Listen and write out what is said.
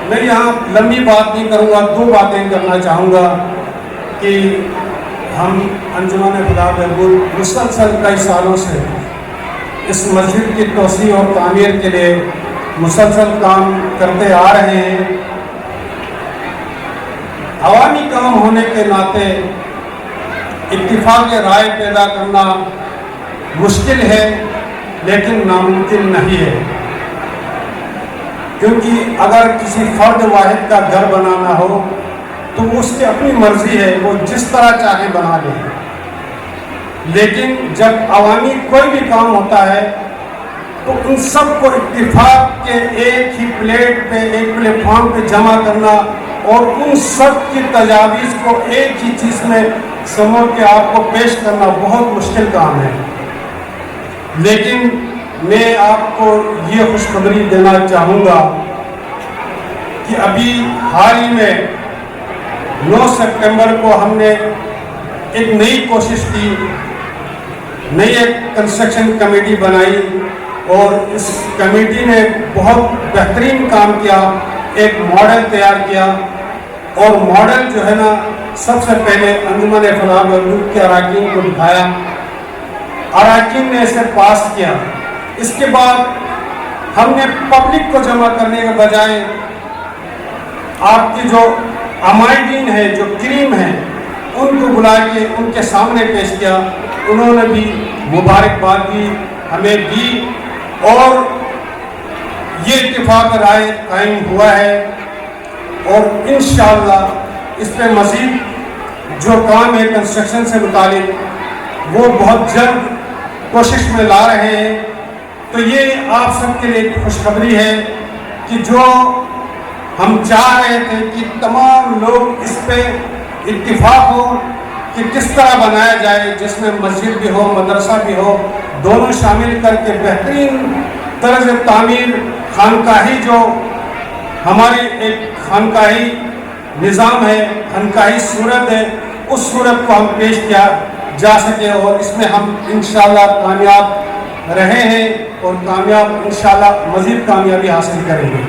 میں یہاں لمبی بات نہیں کروں گا، دو باتیں کرنا چاہوں گا کہ ہم انجمن فلاح بہبود مسلسل کئی سالوں سے اس مسجد کی توسیع اور تعمیر کے لیے مسلسل کام کرتے آ رہے ہیں۔ عوامی کام ہونے کے ناطے اتفاق رائے پیدا کرنا مشکل ہے لیکن ناممکن نہیں ہے، کیونکہ اگر کسی فرد واحد کا گھر بنانا ہو تو اس کی اپنی مرضی ہے، وہ جس طرح چاہے بنا لے، لیکن جب عوامی کوئی بھی کام ہوتا ہے تو ان سب کو اتفاق کے ایک ہی پلیٹ پہ، ایک پلیٹ فارم پہ جمع کرنا اور ان سب کی تجاویز کو ایک ہی چیز میں سمو کے آپ کو پیش کرنا بہت مشکل کام ہے۔ لیکن میں آپ کو یہ خوشخبری دینا چاہوں گا کہ ابھی حال ہی میں 9 سپٹمبر کو ہم نے ایک نئی کوشش کی، نئی ایک کنسٹرکشن کمیٹی بنائی اور اس کمیٹی نے بہت بہترین کام کیا، ایک ماڈل تیار کیا اور ماڈل جو ہے نا سب سے پہلے انجمن فلاح بہبود کے اراکین کو دکھایا، اراکین نے اسے پاس کیا۔ اس کے بعد ہم نے پبلک کو جمع کرنے کے بجائے آپ کی جو عمائدین ہیں، جو کریم ہیں، ان کو بلا کے ان کے سامنے پیش کیا، انہوں نے بھی مبارکباد دی، ہمیں دی اور یہ اتفاق رائے قائم ہوا ہے اور انشاءاللہ اس پہ مزید جو کام ہے کنسٹرکشن سے متعلق وہ بہت جلد کوشش میں لا رہے ہیں۔ تو یہ آپ سب کے لیے خوشخبری ہے کہ جو ہم چاہ رہے تھے کہ تمام لوگ اس پہ اتفاق ہو کہ کس طرح بنایا جائے، جس میں مسجد بھی ہو، مدرسہ بھی ہو، دونوں شامل کر کے بہترین طرز تعمیر، خانقاہی جو ہماری ایک خانقاہی نظام ہے، خانقاہی صورت ہے، اس صورت کو ہم پیش کیا جا سکے اور اس میں ہم انشاءاللہ کامیاب رہے ہیں اور کامیاب انشاءاللہ مزید کامیابی حاصل کریں گے۔